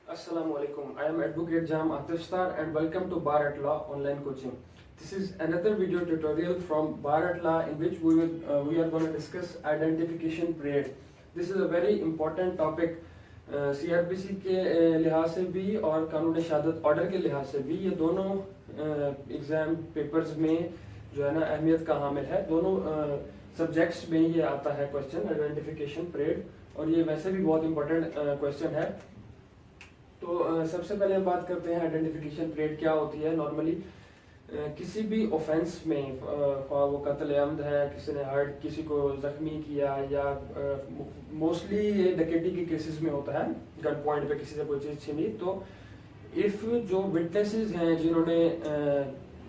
Assalamu alaikum. I am Advocate Jam Atistar and welcome to Bar at Law online coaching. This is another video tutorial from Bar at Law in which we are going to discuss identification period. This is a very important topic. CRPC के लिहाज से भी और कानून शहादत order के लिहाज से भी ये दोनों एग्जाम पेपर्स में जो है ना अहमियत का हामिल है। दोनों सब्जेक्ट्स में ये आता है क्वेश्चन आइडेंटिफिकेशन परेड और ये वैसे भी बहुत इंपॉर्टेंट क्वेश्चन है। तो सबसे पहले हम बात करते हैं आइडेंटिफिकेशन परेड क्या होती है। नॉर्मली किसी भी ऑफेंस में वो कत्ल आमद है, किसी ने हर्ट किसी को जख्मी किया या मोस्टली ये डकैती के केसेस में होता है, गन पॉइंट पे किसी से कोई चीज़ छीनी। तो इफ़ जो विटनेसेस हैं जिन्होंने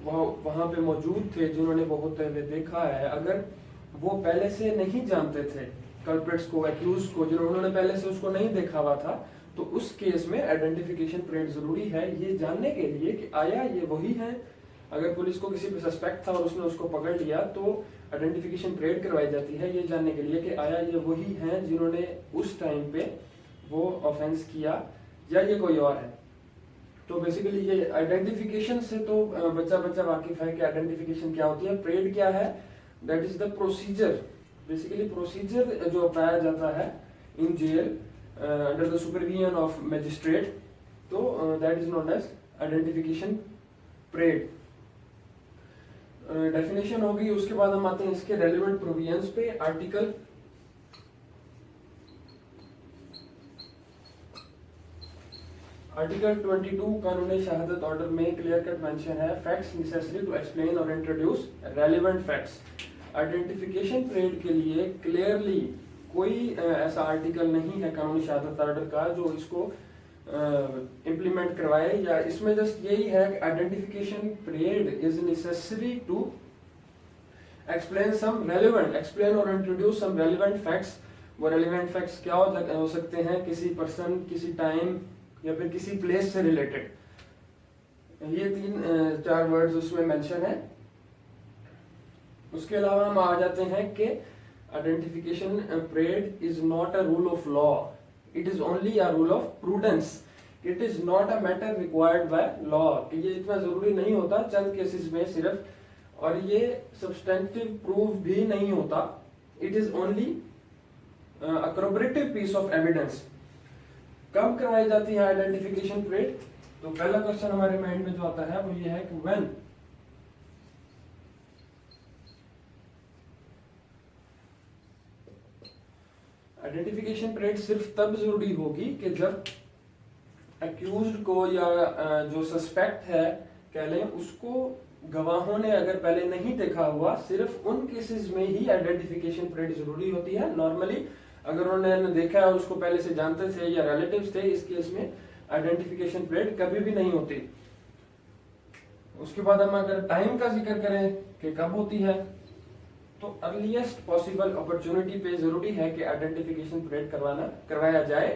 वहाँ पे मौजूद थे, जिन्होंने वो होते हुए देखा है, अगर वो पहले से नहीं जानते थे कल्प्रिट्स को, एक्यूज को, जिन्होंने पहले से उसको नहीं देखा हुआ था, तो उस केस में आइडेंटिफिकेशन परेड जरूरी है ये जानने के लिए कि आया ये वही है। अगर पुलिस को किसी पे सस्पेक्ट था और उसने उसको पकड़ लिया तो आइडेंटिफिकेशन परेड करवाई जाती है ये जानने के लिए कि आया ये वही है जिन्होंने उस टाइम पे वो ऑफेंस किया या ये कोई और है। तो बेसिकली ये आइडेंटिफिकेशन से तो बच्चा वाकिफ है कि आइडेंटिफिकेशन क्या होती है, परेड क्या है। That is the procedure, basically procedure जो अपनाया जाता है in jail under the supervision of magistrate, तो that is known as identification parade। Definition होगी, उसके बाद हम आते हैं इसके रेलिवेंट प्रोविजंस पे। आर्टिकल 22 कानून शहादत ऑर्डर में क्लियर कट मेंशन है फैक्ट्स नेसेसरी टू एक्सप्लेन और introduce relevant facts. Identification parade के लिए क्लियरली कोई ऐसा आर्टिकल नहीं है कानूनी शहादत ऑर्डर का जो इसको इम्प्लीमेंट करवाए, या इसमें जस्ट यही है कि identification parade is necessary to explain और इंट्रोड्यूस सम रेलेवेंट फैक्ट्स। वो रेलेवेंट फैक्ट्स क्या हो सकते हैं, किसी पर्सन, किसी टाइम या फिर किसी प्लेस से रिलेटेड। ये 3-4 वर्ड्स उसमें मेंशन है। उसके अलावा हम आ जाते हैं कि identification parade is not a rule of law, it is only a rule of prudence, it is not a matter required by law। कि ये इतना जरूरी नहीं होता चंद केसेस में सिर्फ, और ये सब्सटेंटिव प्रूफ भी नहीं होता, it is only a corroborative piece of evidence। कब करवाई जाती है आइडेंटिफिकेशन परेड? तो पहला क्वेश्चन हमारे माइंड में जो आता है वो ये है कि when आइडेंटिफिकेशन परेड सिर्फ तब जरूरी होगी कि जब एक्यूज्ड को या जो सस्पेक्ट है कह लें उसको गवाहों ने अगर पहले नहीं देखा हुआ, सिर्फ उन केसेस में ही आइडेंटिफिकेशन परेड जरूरी होती है। नॉर्मली अगर उन्होंने देखा है, उसको पहले से जानते थे या रिलेटिव्स थे, इस केस में आइडेंटिफिकेशन परेड कभी भी नहीं होती। उसके बाद हम अगर टाइम का जिक्र करें कि कब होती है, तो अर्लीस्ट पॉसिबल अपॉर्चुनिटी पे जरूरी है कि आइडेंटिफिकेशन परेड करवाया जाए।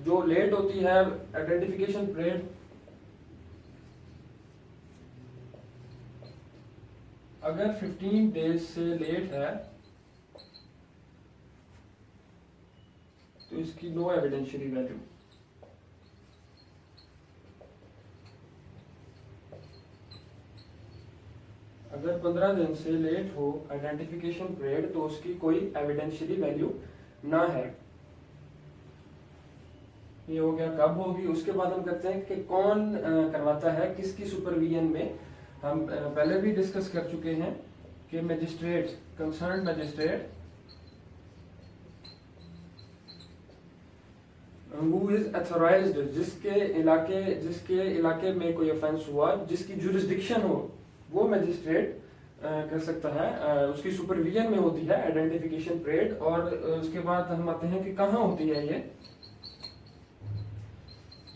जो लेट होती है आइडेंटिफिकेशन परेड, अगर 15 डेज से लेट है तो इसकी नो एविडेंशियरी वैल्यू। अगर 15 दिन से लेट हो आइडेंटिफिकेशन परेड तो उसकी कोई एविडेंशियरी वैल्यू ना है। ये हो गया कब होगी। उसके बाद हम कहते हैं कि कौन करवाता है, किसकी सुपरविजन में। हम पहले भी डिस्कस कर चुके हैं कि magistrate, concern magistrate who is authorised, जिसके इलाके में कोई ऑफेंस हुआ, जिसकी जुरिस्डिक्शन हो, वो मैजिस्ट्रेट कर सकता है। उसकी सुपरविजन में होती है आइडेंटिफिकेशन परेड। और उसके बाद हम आते हैं कि कहाँ होती है ये,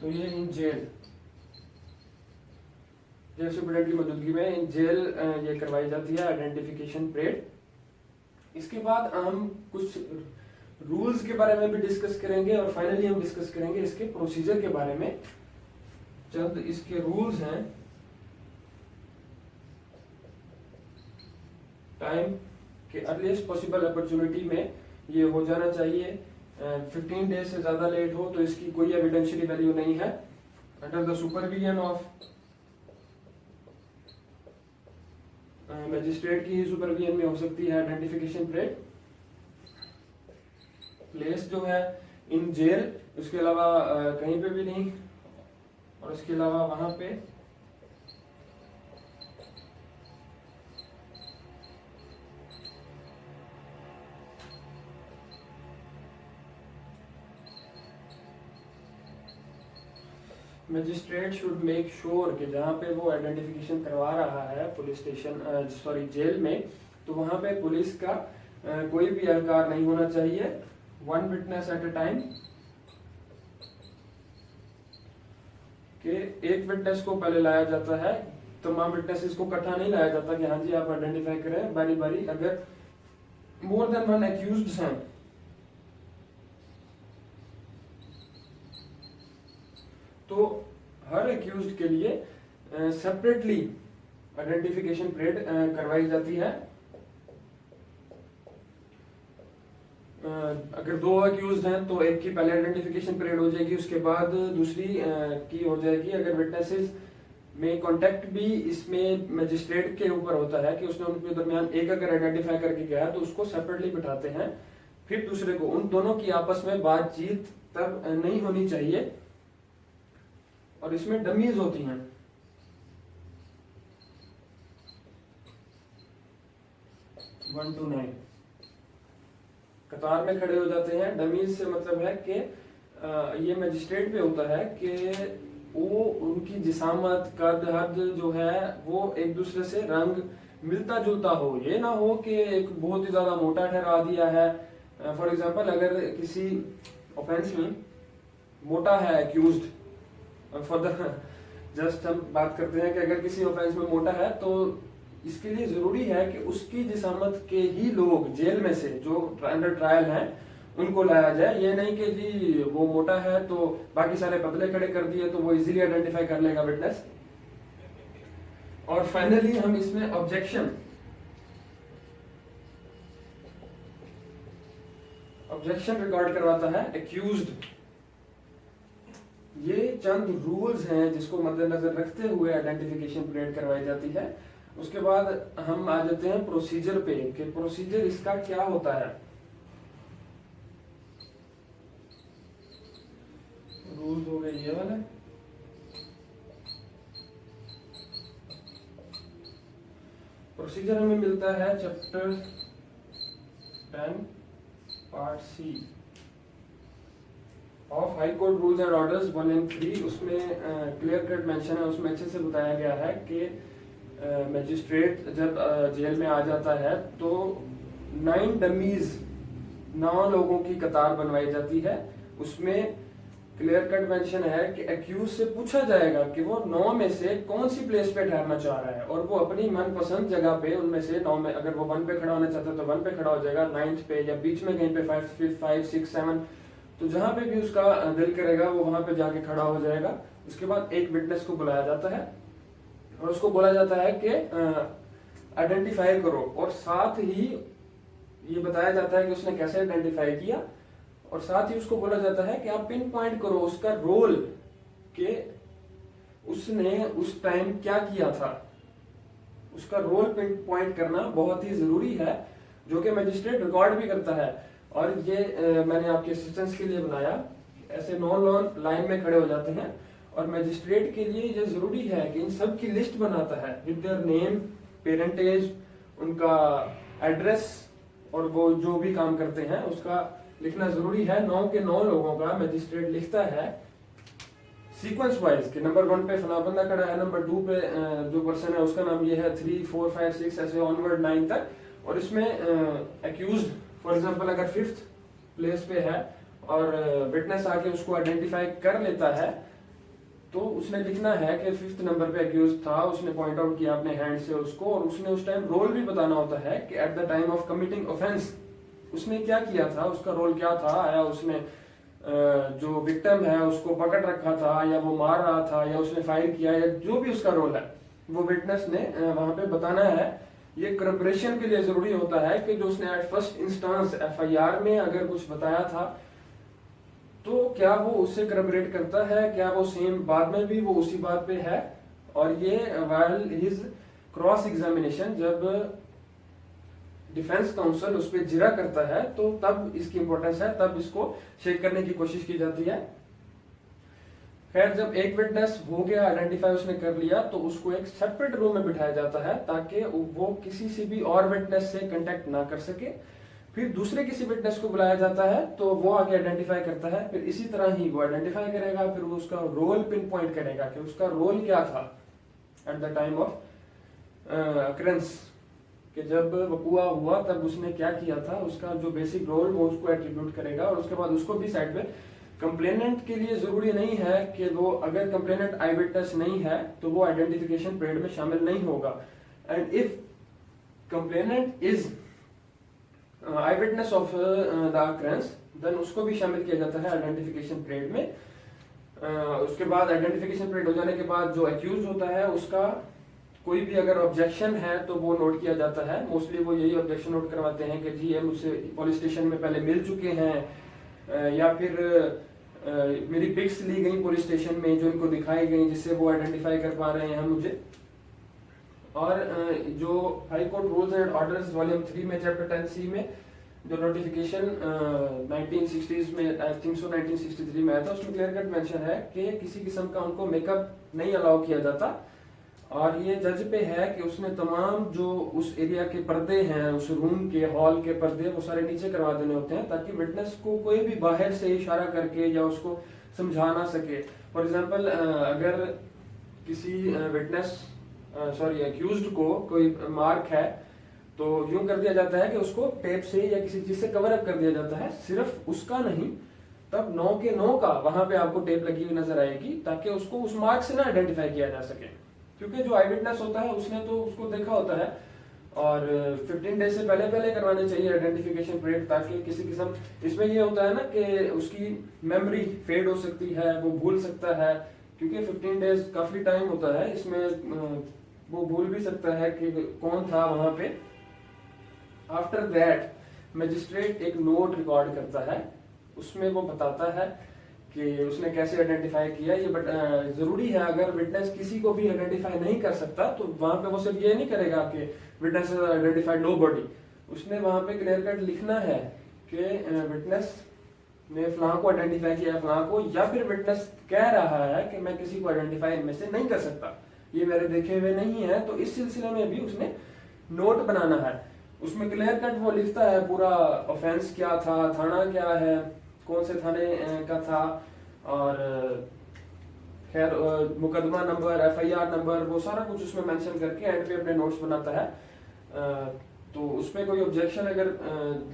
तो ये इन जेल सुपरिटेंडेंट की मौजूदगी में इन जेल ये करवाई जाती है आइडेंटिफिकेशन परेड। इसके बाद हम कुछ रूल्स के बारे में भी डिस्कस करेंगे और फाइनली हम डिस्कस करेंगे इसके प्रोसीजर के बारे में। चंद इसके रूल्स हैं। टाइम के अर्लीस्ट पॉसिबल अपॉर्चुनिटी में ये हो जाना चाहिए। 15 डेज से ज़्यादा लेट हो तो इसकी कोई एविडेंशियरी वैल्यू नहीं है। Under the supervision of magistrate की सुपरविजन में हो सकती है आइडेंटिफिकेशन परेड। प्लेस जो है इन जेल, उसके अलावा कहीं पे भी नहीं। और इसके अलावा वहां पे मजिस्ट्रेट शुड मेक श्योर कि जहाँ पे वो आइडेंटिफिकेशन करवा रहा है पुलिस स्टेशन सॉरी जेल में, तो वहाँ पे पुलिस का कोई भी एहलकार नहीं होना चाहिए। One witness at a time, कि एक विटनेस को पहले लाया जाता है, तमाम विटनेसेस को इकट्ठा नहीं लाया जाता कि हाँ जी आप आइडेंटिफाई करें बारी बारी। अगर मोर देन वन एक्यूज्ड हैं तो हर एक्यूज्ड के लिए सेपरेटली आइडेंटिफिकेशन परेड करवाई जाती है। अगर दो अक्यूज्ड हैं तो एक की पहले आइडेंटिफिकेशन परेड हो जाएगी, उसके बाद दूसरी की हो जाएगी। अगर विटनेसेस में कांटेक्ट भी इसमें मजिस्ट्रेट के ऊपर होता है कि उसने उनके दरमियान एक अगर आइडेंटिफाई करके गया तो उसको सेपरेटली बिठाते हैं। फिर दूसरे को, उन दोनों की आपस में बातचीत तब नहीं होनी चाहिए। और इसमें डमीज होती हैं। वन टू 9 कतार में खड़े हो जाते हैं। डमीज से मतलब है कि ये मजिस्ट्रेट पे होता है कि वो उनकी जिसामत कद हद जो है वो एक दूसरे से रंग मिलता जुलता हो। ये ना हो कि एक बहुत ही ज्यादा मोटा ठहरा दिया है। फॉर एग्जांपल अगर किसी ऑफेंस में मोटा है एक्यूज्ड, फॉर द जस्ट हम बात करते हैं कि अगर किसी ऑफेंस में मोटा है तो इसके लिए जरूरी है कि उसकी जिसामत के ही लोग जेल में से जो अंडर ट्रायल हैं उनको लाया जाए। ये नहीं कि जी वो मोटा है तो बाकी सारे पतले खड़े कर दिए तो वो इजीली आइडेंटिफाई कर लेगा विटनेस। और फाइनली हम इसमें ऑब्जेक्शन रिकॉर्ड करवाता है एक्यूज्ड। ये चंद रूल्स हैं जिसको मद्देनजर रखते हुए आइडेंटिफिकेशन परेड करवाई जाती है। उसके बाद हम आ जाते हैं प्रोसीजर पे कि प्रोसीजर इसका क्या होता है। रूल्स हो गए ये वाले। प्रोसीजर हमें मिलता है chapter 10 part C of high court rules and orders 1 and 3। उसमें क्लियर कट मेंशन है, उसमें अच्छे से बताया गया है कि मजिस्ट्रेट जब जेल में आ जाता है तो 9 डमीज 9 लोगों की कतार बनवाई जाती है। उसमें क्लियर कट मेंशन है कि एक्यूज से पूछा जाएगा कि वो 9 में से कौन सी प्लेस पे ठहरना चाह रहा है और वो अपनी मनपसंद जगह पे उनमें से 9 में, अगर वो 1 पे खड़ा होना चाहता है तो 1 पे खड़ा हो जाएगा, 9th पे या बीच में कहीं पे 5, 6, 7, तो जहां पे भी उसका दिल करेगा वो वहां पे जाके खड़ा हो जाएगा। उसके बाद एक विटनेस को बुलाया जाता है और उसको बोला जाता है कि आइडेंटिफाई करो, और साथ ही ये बताया जाता है कि उसने कैसे आइडेंटिफाई किया, और साथ ही उसको बोला जाता है कि आप पिन पॉइंट करो उसका रोल कि उसने उस टाइम क्या किया था। उसका रोल पिन पॉइंट करना बहुत ही जरूरी है, जो कि मजिस्ट्रेट रिकॉर्ड भी करता है। और ये मैंने आपके असिस्टेंस के लिए बनाया। ऐसे 9 लोग लाइन में खड़े हो जाते हैं और मजिस्ट्रेट के लिए ये जरूरी है कि इन सब की लिस्ट बनाता है विद देयर नेम, पेरेंटेज, उनका एड्रेस, और वो जो भी काम करते हैं उसका लिखना जरूरी है। 9 के 9 लोगों का मजिस्ट्रेट लिखता है सीक्वेंस वाइज कि नंबर 1 पे फला बंदा खड़ा है, नंबर 2 पे जो पर्सन है उसका नाम ये है, 3, 4, 5, 6 ऐसे ऑनवर्ड 9 तक। और इसमें एक्यूज्ड फॉर एग्जांपल अगर 5th प्लेस पे है और विटनेस आके उसको आइडेंटिफाई कर लेता है तो उसने लिखना है कि 5th नंबर पे एक्यूज था, उसने पॉइंट आउट किया अपने हैंड से उसको, और उसने उस टाइम रोल भी बताना होता है कि at the time of committing offence उसने क्या किया था, उसका रोल क्या था। आया उसने जो विक्टिम है उसको पकड़ रखा था, या वो मार रहा था, या उसने फायर किया, या जो भी उसका रोल है वो विटनेस ने वहां पे बताना है। ये करपोरेशन के लिए जरूरी होता है कि जो उसने एट फर्स्ट इंस्टेंस एफआईआर में अगर कुछ बताया था तो क्या वो उससे करबरेट करता है, क्या वो सेम बाद में भी वो उसी बात पे है। और ये वाइल हिज क्रॉस एग्जामिनेशन, जब डिफेंस काउंसिल उस पर जिरा करता है तो तब इसकी इंपॉर्टेंस है, तब इसको चेक करने की कोशिश की जाती है। खैर, जब एक विटनेस हो गया, आइडेंटिफाई उसने कर लिया, तो उसको एक सेपरेट रूम में बिठाया जाता है ताकि वो किसी से भी और विटनेस से कांटेक्ट ना कर सके। फिर दूसरे किसी विटनेस को बुलाया जाता है तो वो आगे आइडेंटिफाई करता है, फिर इसी तरह ही वो आइडेंटिफाई करेगा, फिर वो उसका रोल पिन पॉइंट करेगा कि उसका रोल क्या था at the time of occurrence, कि जब वकूआ हुआ तब उसने क्या किया था, उसका जो बेसिक रोल वो उसको एट्रीब्यूट करेगा। और उसके बाद उसको भी साइड पे, कंप्लेनेंट के लिए जरूरी नहीं है कि वो, अगर कंप्लेनेंट आई विटनेस नहीं है तो वो आइडेंटिफिकेशन परेड में शामिल नहीं होगा। And if complainant is eye witness of the occurrence, then उसको भी शामिल किया जाता है आइडेंटिफिकेशन परेड में। उसके बाद आइडेंटिफिकेशन परेड हो जाने के बाद जो एक्यूज होता है उसका कोई भी अगर ऑब्जेक्शन है तो वो नोट किया जाता है। मोस्टली वो यही ऑब्जेक्शन नोट करवाते हैं कि जी ये मुझसे पुलिस स्टेशन में पहले मिल चुके हैं, या फिर मेरी पिक्स ली गई पुलिस स्टेशन में जो इनको दिखाई गई, जिससे वो आइडेंटिफाई कर पा रहे हैं मुझे। और जो high court rules and orders volume 3 में चैप्टर 10C में जो नोटिफिकेशन 1960s में, आई थिंक सो 1963 में आया था, उसमें क्लियर कट मेंशन है कि किसी किस्म का उनको मेकअप नहीं अलाउ किया जाता। और ये जज पे है कि उसने तमाम जो उस एरिया के पर्दे हैं, उस रूम के, हॉल के पर्दे, वो सारे नीचे करवा देने होते हैं ताकि विटनेस को कोई भी बाहर से इशारा करके या उसको समझा ना सके। फॉर एग्जांपल, अगर किसी विटनेस सॉरी एक्यूज्ड को कोई मार्क है तो यूं कर दिया जाता है कि उसको टेप से या किसी चीज से कवर अप कर दिया जाता है, सिर्फ उसका नहीं, तब 9 के 9 का वहां पे आपको टेप लगी हुई नजर आएगी ताकि उसको उस मार्क से ना आइडेंटिफाई किया जा सके। क्योंकि जो आई विटनेस होता है उसने तो उसको देखा होता है, और 15 डेज से पहले पहले करवाने चाहिए आइडेंटिफिकेशन परेड, ताकि किसी किस्म, इसमें ये होता है ना कि उसकी मेमोरी फेड हो सकती है, वो भूल सकता है, क्योंकि 15 डेज काफी टाइम होता है, इसमें वो भूल भी सकता है कि कौन था वहां पे। आफ्टर दैट मजिस्ट्रेट एक नोट रिकॉर्ड करता है, उसमें वो बताता है कि उसने कैसे आइडेंटिफाई किया। ये बट जरूरी है, अगर विटनेस किसी को भी आइडेंटिफाई नहीं कर सकता तो वहां पे वो सिर्फ ये नहीं करेगा कि विटनेस आइडेंटिफाइड नोबडी, उसने वहां पे क्लियर कट लिखना है कि विटनेस ने फलां को आइडेंटिफाई किया, फलां को, या फिर विटनेस कह रहा है कि मैं किसी को आइडेंटिफाई इनमें से नहीं कर सकता, ये मेरे देखे हुए नहीं है। तो इस सिलसिले में भी उसने नोट बनाना है, उसमें क्लियर कट वो लिखता है पूरा ऑफेंस क्या था, थाना क्या है, कौन से थाने का था, और खैर मुकदमा नंबर, FIR नंबर, वो सारा कुछ उसमें मेंशन करके एंड पे अपने नोट्स बनाता है। तो उसमें कोई ऑब्जेक्शन अगर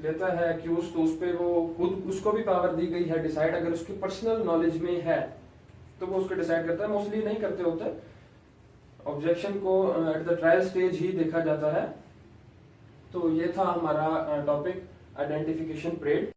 लेता है एक्यूज तो उस पे वो खुद, उसको भी पावर दी गई है डिसाइड, अगर उसकी पर्सनल नॉलेज में है तो वो उसको डिसाइड करता है। मोस्टली नहीं करते होते, ऑब्जेक्शन को एट द ट्रायल स्टेज ही देखा जाता है। तो ये था हमारा टॉपिक आइडेंटिफिकेशन परेड।